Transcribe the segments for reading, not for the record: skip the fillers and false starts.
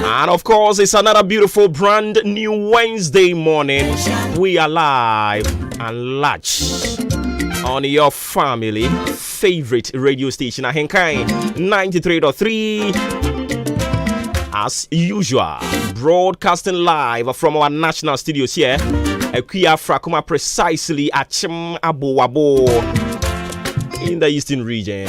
And of course, it's another beautiful brand new Wednesday morning. We are live and large on your family favorite radio station, Ahenkan 93.3. As usual, broadcasting live from our national studios here. Equia Frakuma precisely at Chim Abo Wabo in the eastern region.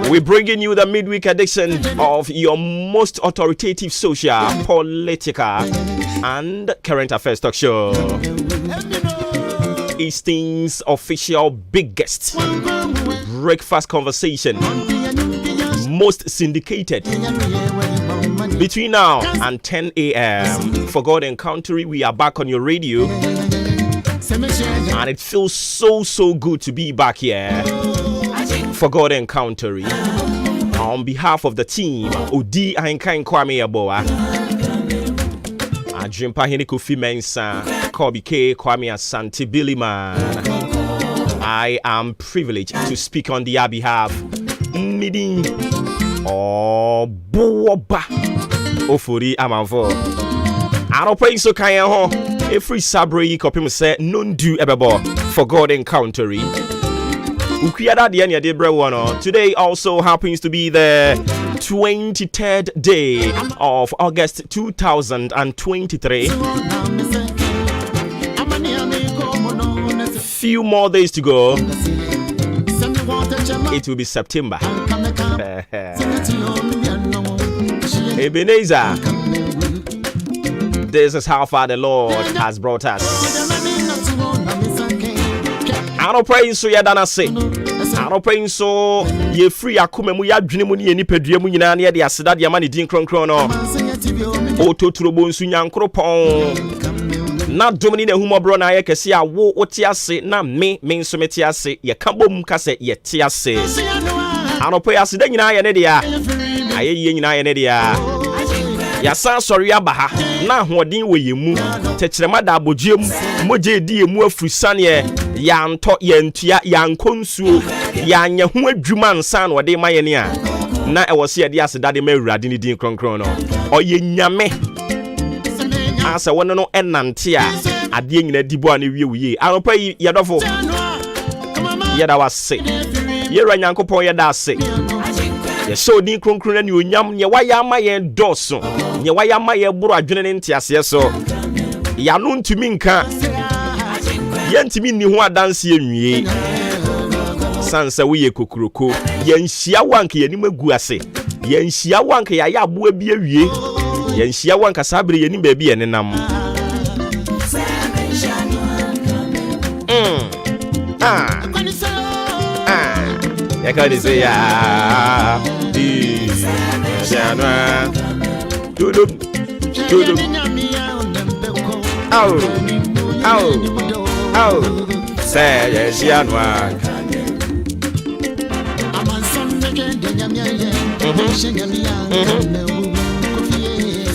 We're bringing you the midweek edition of your most authoritative social, political, and current affairs talk show. Eastern's official biggest breakfast conversation, most syndicated between now and 10 a.m. For God and Country, we are back on your radio, and it feels so good to be back here. For God and Country, on behalf of the team, Odi Ahenkan Kwame Aboa, Ajimpa Hene Kofi Mensa, Kobe K, Kwame Asante Billy Man. I am privileged to speak on their behalf. Needing Boba Ofuri Amanvo. I don't pray so kaya ho. A free sabre copy say none do ebebo for God and Country. Today also happens to be the 23rd day of August 2023. Few more days to go. It will be September. Ebenezer, this is how far the Lord has brought us. I don't pray so ya dana say. I don't pray so ye free akuma mu ya dwene mu ne ni padua mu nyina ne de aseda de ma ne din kronkron no. O totrobo nsu nyankropon. Na domini na humobro na ye kese a wo ote ase na me nso mete ase ye kabom ka se ye te ase. I don't pray aseda nyina ye ne de a. Aye ye nyina ye ne de a. Ya san sori abaha na hoden we yemu tekyerema da abogiem moje di emu afusane ya nto ya ntua ya nkonsuo ya nya ho adwuma nsan no de maye ne a na ewose ye de aseda de ma awurade ne din kronkron no oye nyame asa wono no enante a ade nyina dibo a ne wiewuye anopa ye dofo ye da wase ye ra nyankopon ye da ase ye so din kronkron ne onyam ye waya ma ye doso ye waya ma ye buru adwene ne ntiase so ya no ntumi nka ye ntumi ni ho adanse enwie sansa wo ye kokuroko ye nhia wanka ye ni magu ase ye nhia wanka ya ya abo abi awie ye nhia wanka sabre ye ni ba bi ye nenam ya ka di say ya di shanwa tudum au say ya shanwa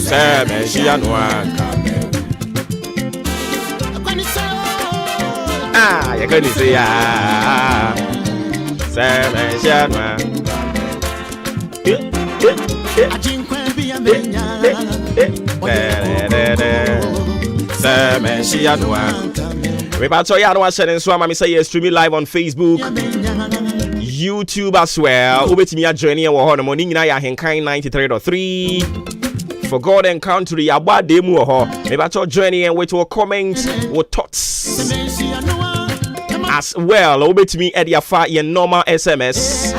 say ya shanwa ya ka di say ya we about to say streaming live on Facebook, YouTube as well. Ubetimi a journey wo ho no morning na ya Ahenkan 93.3 for God and Country aba demu ho. We about to journey and with your comments, your thoughts as well. Ubetimi ediafa your normal SMS.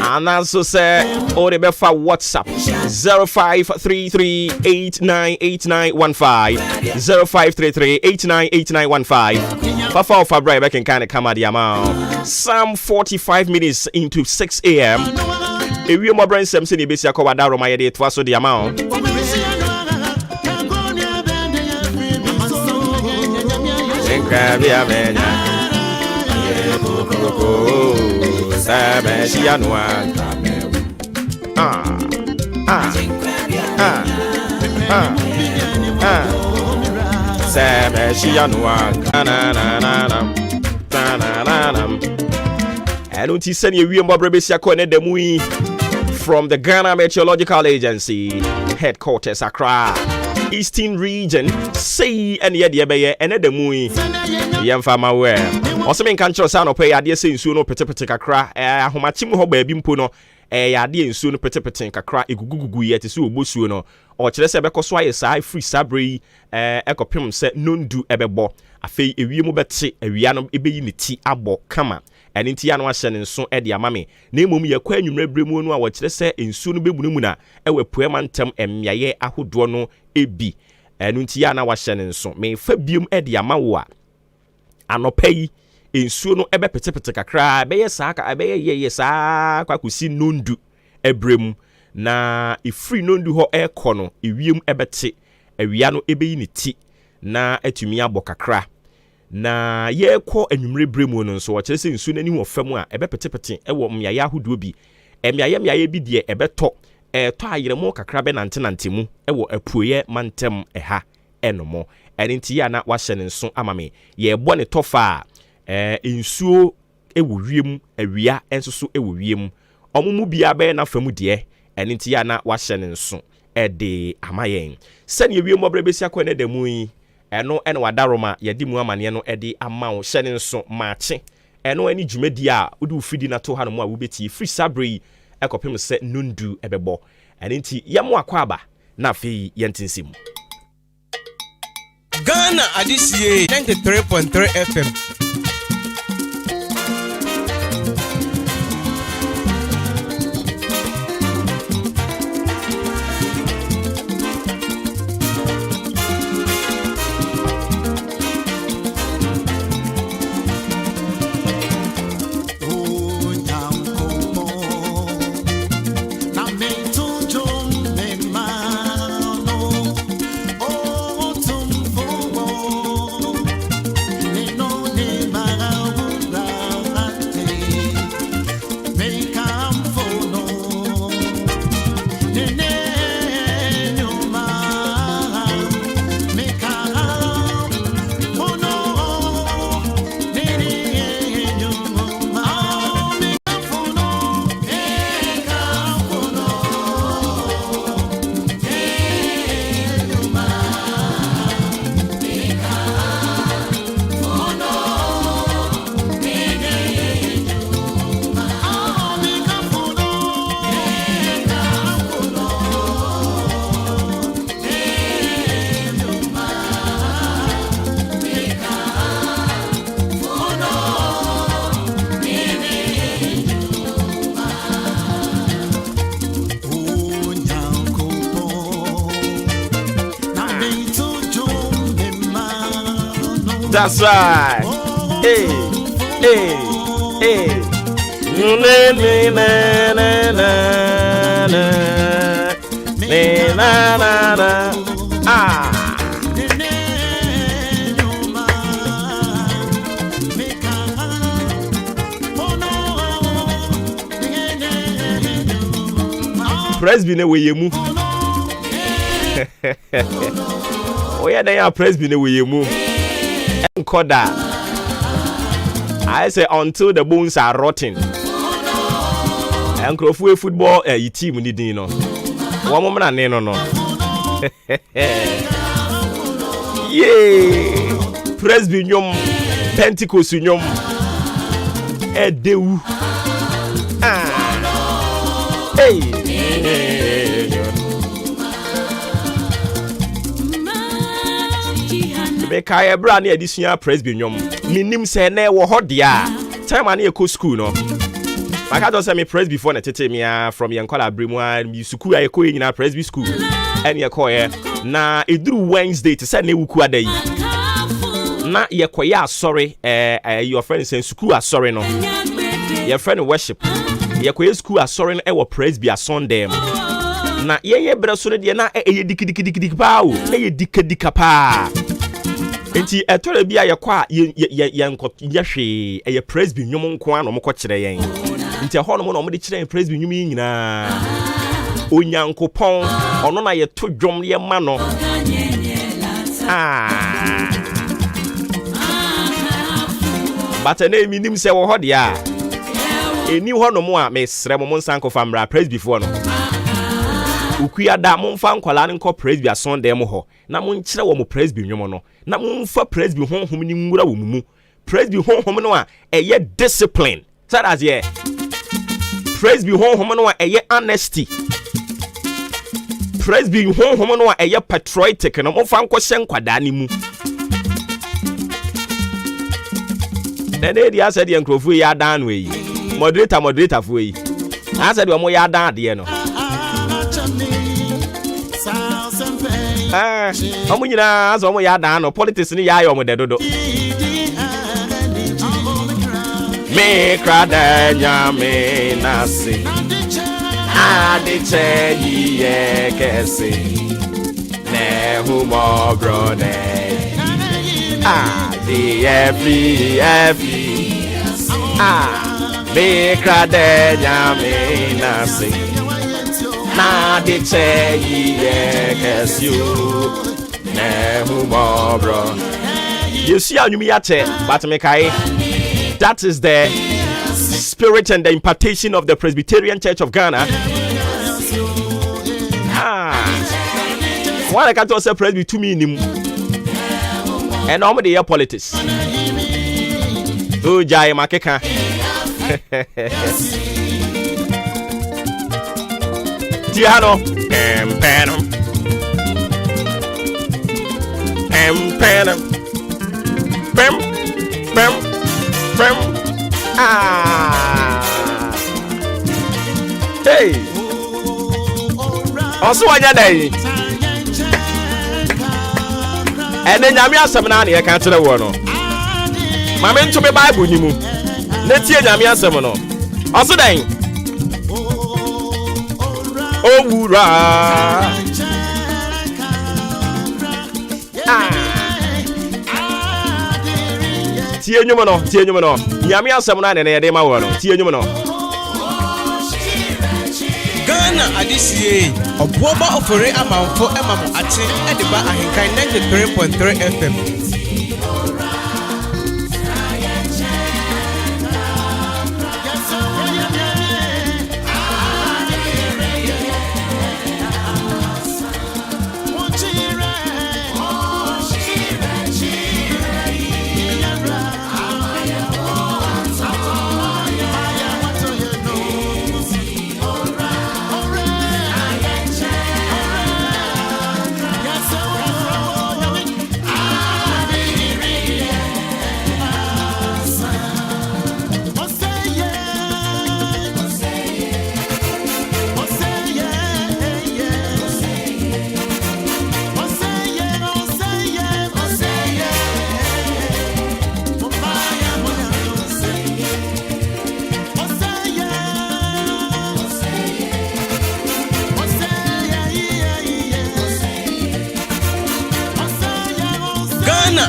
And also say or the befa WhatsApp 0533898915 0533898915 Fafa of Fabrai back in kind of come at the amount. Some 45 minutes into 6 a.m. ewie mo bransem se ne besi akwa da Roma ye de to aso de ama o Enkabia benya Sabe shianwa Sabe shianwa and unti send you we mbobrebesia ko ne demu yi from the Ghana Meteorological Agency headquarters Accra Eastern Region say and ye de beye ene demu yi yemfa ma we oseme nka nchiro sa no pe ade se nsuo no petepete kakra ahomachim ho ba bi mpo no ade nsuo no petepete kakra egugugugu ye te se obosuo no o kire se bekoso aye sa free sabre ekopem se nondu ebebo afei ewie mu bete awia no ebeyi ne ti abo kama eni nti ya no ahye ne nso de amame na emom ye kwa anwumra bremu no a wo kire se nsuo no bemunemu na ewe poema ntem emyaye ahodo no ebi enu nti ya na wahye ne nso me fa biom de amawo a anopai nsuo no ebe petepete kakra beye saa ka beye ye saa kwa kusi nondu ebrem na ifri nondu ho ekọ no ewiem ebete awia no ebeyi ne ti na atumi abo kakra na ye kọ anwumre bremu no nso wo kire se nsuo nani wo fam a ebe petepete ewo myaye ahodo bi myaye bi de ebeto to ayeremo kakra be nante mu ewo apuoye mantem eha enomo enti ya na wahye ne nso amame ye bo ne tofa nsuo ewo wiem awia enso so ewo wiem omumu bia be na famu de enti ya na wahye ne nso de amayen sane ye wiem obrebesi akọ ne demu yi eno ene wadaroma ye di mu amane no de amawo hye ne nso Maakye eno ani dwumadi a wodi ufidi na to ha no mu a wobeti free sabre ekopem se nundu ebebo enti yemo akwaba na fe yentinsim Ghana Adisie 93.3 FM That's right. Hey. Presby ne weyemu. Oya dan ya Presby ne weyemu. Enkoda. I say until the bones are rotten. Enkrofue football team ni din no. Wo mo na ne no no. Yeah. Presby nyom Pentecost nyom edewu. Hey. Beka ebra na edisua Presby nyom. Minim se na wo hodia. Time ani e ko school no. Maka just say me Presby before na tete me from Yankola Bremu mi school I ko nyina Presby school. Ene ye ko ye na eduru Wednesday to say na ewuku ada yi. Na ye koye asori your friend say school asori no. Your friend worship. ye ko school asorin e wo presby Sunday na ye breso de na e dikidikidikidi pa o e dikadika pa enti etore bia ye kwa ye nkot ye hwe e presby nwom nko an mo ko kire yen enti ho no mo no mo de kire presby nwom yi nyina onyankopon ono na ye to dwom ye ma no but na emi nim se wo ho de a eni ho no mo a mesre mo nsanko famra presby before no ukuya da mo mfa nkwala ne nko presby Sunday mo ho na mo nkire wo mo presby nwom no na mo mfa presby honhom ni nwura wo mu presby honhom no a eye discipline that as ye presby honhom no a eye honesty presby honhom no a eye patriotic no mo mfa nko hye nkwada ne mu na dey asa dey nkrofu ya dan we yi moderator fu yi asa dey mo ya dan de no omo nyina aso omo ya dan no politics ni ya ayo mo de dodo me krada nya me nasi adiche ye kesi ne humo brone the every me krada nya me nasi na de che ye kesi ne humo bro you see anumi ya che but me kai. That is the spirit and the impartation of the Presbyterian Church of Ghana. What I can't say Presby to me and all the politics. Oh, Jai Maakye. Tiano, hey, also anya day. And then nyame asem na na ye ka kire wo no. Mama nto me Bible ni mu. Na tie nyame asem no. Also dan. Owura. Tie nyum no. Nyame asem na na ye de ma wo no. Tie nyum no. Ghana adisie obuoba ofore amanfo emam ate ediba Ahenkan 93.3 FM.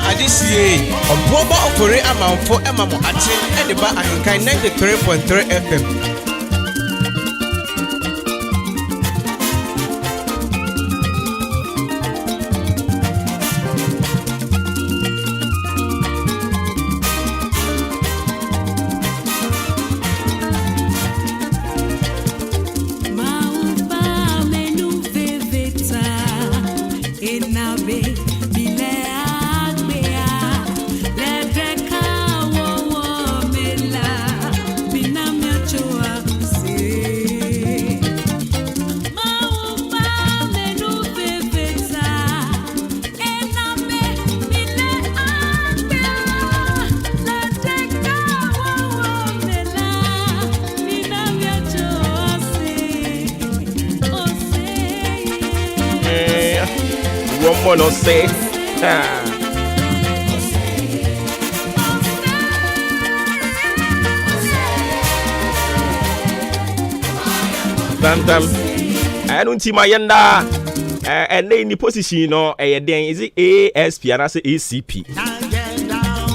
Adisie obuoba ofore amanfo emam ate ediba Ahenkan 93.3 FM. No say Bantam. I don't see my yenda. And then the position, no, is it ASP and I say ACP.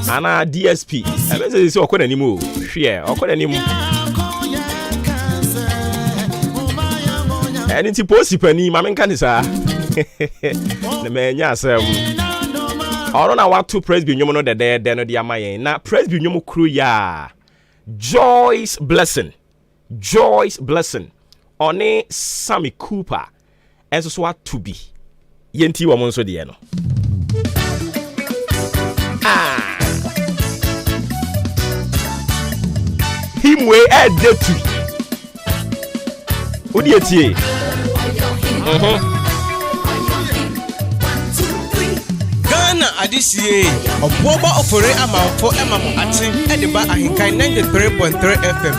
And DSP. I don't say so. Couldn't anymore. Share. Or couldn't anymore. And it's possible. Penny, my man can say. The man, yes. I don't know what to press. Be no the dead. Then the amaye. Now press. Be no crew ya. Joyce Blessing. One Sammy Cooper. And so what to be. Yenti wa monso de no. Him we e de tu. Odi etie. Ghana adisie oboba ofore amanfo emamo atin e de ba Ahenkan 93.3 FM.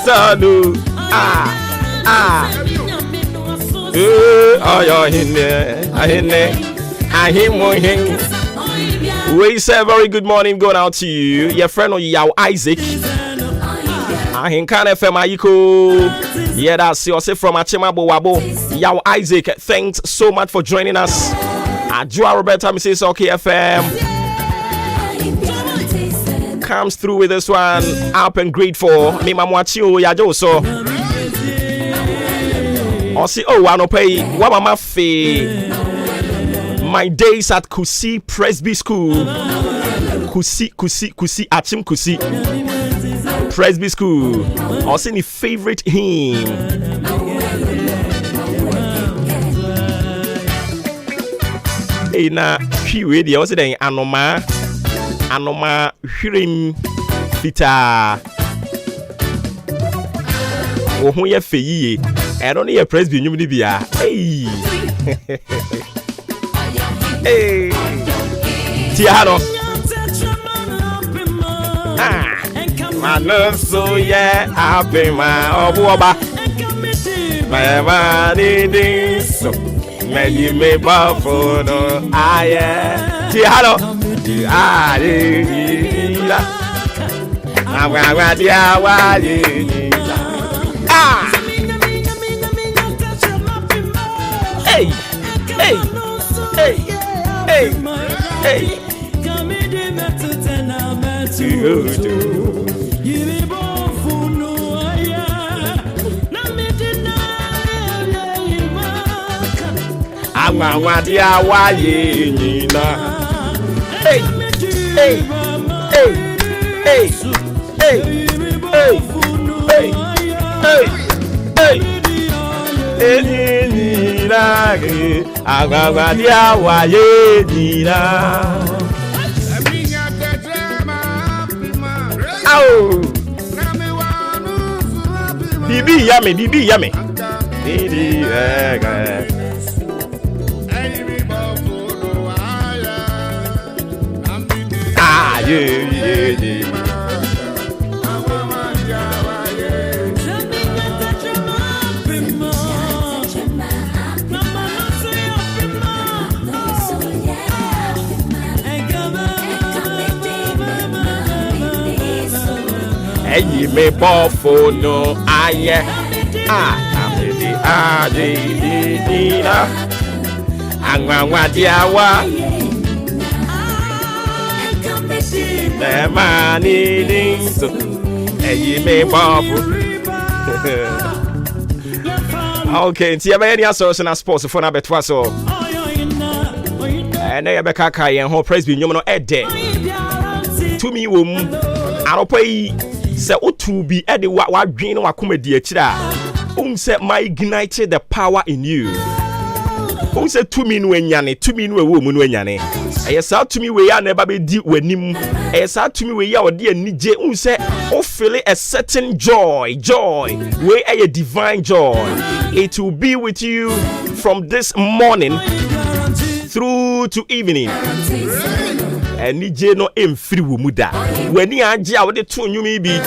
Sanu we say very good morning going out to you, your friend Yaw Isaac. Ahenkan FM Ayiko. Yeah, that's yourself from Achimabo Wabo. Yaw Isaac, thanks so much for joining us. Ajua Roberta Mrs. OK FM comes through with this one. Up and grateful. Me mamwachi ya joso. Osi wano pay wama fe. My days at Kusi Presby School. Kusi Achim Kusi Presby School. Osi ni favorite hymn. Hey na kiwe di osi den anoma hwirim fita ohun ye feyiye ero ne ye presby nyum ni bia hey hey tiano mano so ye abema obuoba ma ni so me me ba for no aye tiano Hey, hey, hey, hey, hey. Hey, hey, hey, hey, hey, hey, hey, hey, hey. Bibi yummy. Eyi me bofo no aye Angwa diawa. The man eating so. Hey, me babu. Okay, nti yaba any social sports for na betwa so. And I be kaka yen ho praise be nyom no ede. To me wom aropa yi se otu bi ede wa dwen no akomadi akira. Say my ignited the power in you. Say to me no enyane, to me no ewo mu no enyane. Ayesa to me we ya never be di wanim. Ayesa to me we ya ode anije. Say o feel a certain joy, we a divine joy. It will be with you from this morning through to evening. Anije no emfiri wo mu da. Wani age a wo de to nyumi bi.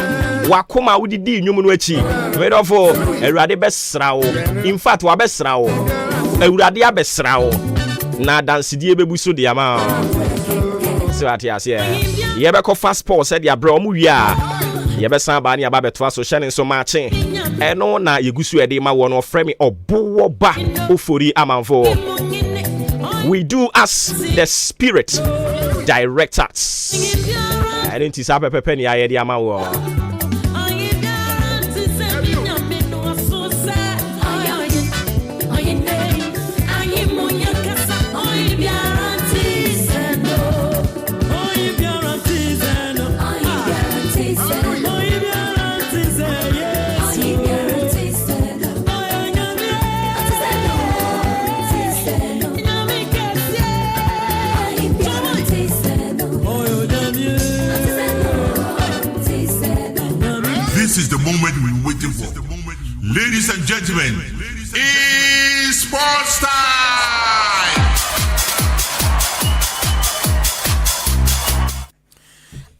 Wakoma wo di nyum no achi. Medofo Ewurade besra wo. In fact wa besra wo. Ewurade abesra wo. Na dansidie bebu so de ama. So atiase ye be ko fast pause said ya bra omu wi a. Ye be san ba ne aba beto so hye ne so maache. Eno na yegusu ede ma wo no frame obowo ba ofori amanfo. We do as the Spirit directs us. I didn't see pepe ni aye di ama wo. This is the moment we're waiting for. Ladies and gentlemen, it's sports time!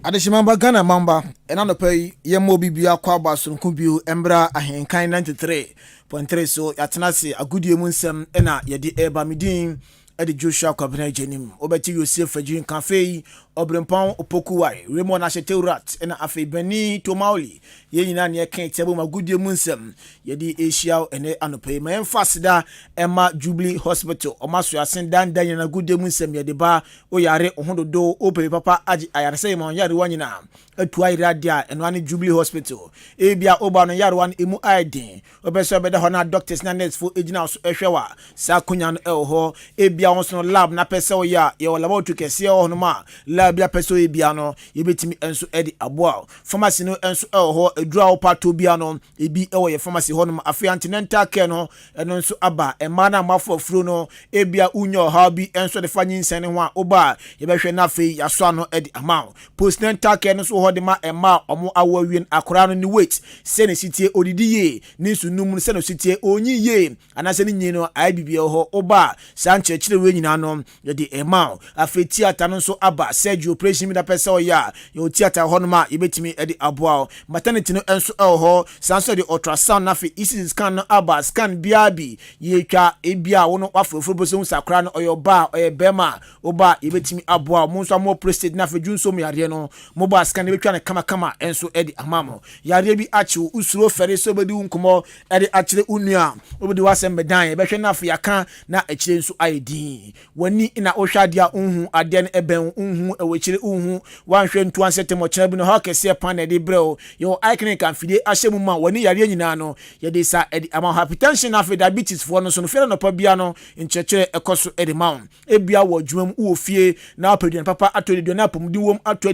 Adeshimamba Ghana Mamba, and on the pay, Yemo Bibia Kwaba Sunkubu, Embra, Ahenkan 93.3. So, Yatanasi, a good yemunsem, Ena, Yadi Eba Midin, Eddie Joshua Kabina Jenim, Obeti Yosef Fajin Cafe, Obrempon Opokuai, Raymond Asheteurat, and Afe Beni Tomauli, Yenina near King Table, my good yemunsem, Yadi Asia, and Anope, my Fasida, Emma Jubilee Hospital, Omasu Asendan, Daniel, good yemunsem, Yadiba, Oyare, Ohondo Do, Ope Papa, Aji, I say, Mon Yadwanina, a Twai Radia, and one Jubilee Hospital, Abia Oban Yarwan, Imu Aidin, Obeso Beda Hona Doctors Nanes for Ejinaus Eshawa, Sakunyan Elho, Abia also lab na peso ya, your labo to Kessia or Noma, Labia Peso Ebiano, Yebetimi Enso Eddie Aboa, Pharmacy no Enso Elho, a draw part to Biano, a be a pharmacy honum, a fiantinenta keno, and also Abba, a mana mafo fruno, Abia Unyo, Hobby, Enso the Fanny Senwa, Oba, Yebesha Nafi, Yasano Eddie Amount, Postnenta Keno, so Hodima, and Ma, or more our win a crown in the weight, Senate City, Odidi, Nisu Numun Senate City, Oni ye, and as any Nino, IBBO, Oba, Sanchez. Nyinano yedi emao afi theater no so aba surgery operation mi da pesa ya yo theater honoma yebetimi edi aboa maternity no enso ho sanso de ultrasound na fi ECG scan no aba scan biabi yetwa ebia wo no wafofo boso sakra no oyoba oyebema oba yebetimi aboa mo nso mo prostate na fi junso mu yare no mobile scan betwa ne kama enso edi amamo yare bi achi usuro fere so bedi unkomo edi achire unua obedi wasem bedan yebehwe na fi yaka na achire nso ID wani ina ohwadia unhu aden eben unhu ewechire unhu wanhwe ntu ansetemo chena bi no ha kese pan ede breo yo iconic kan fide ahyemu ma wani yare nyina no ye de sa edi ama hypertension na diabetes fo no so no fere no pa bia no nchekere ekoso edi ma ebia wo dwumam wo fie na apedua papa atodi do na apomdi wom atodi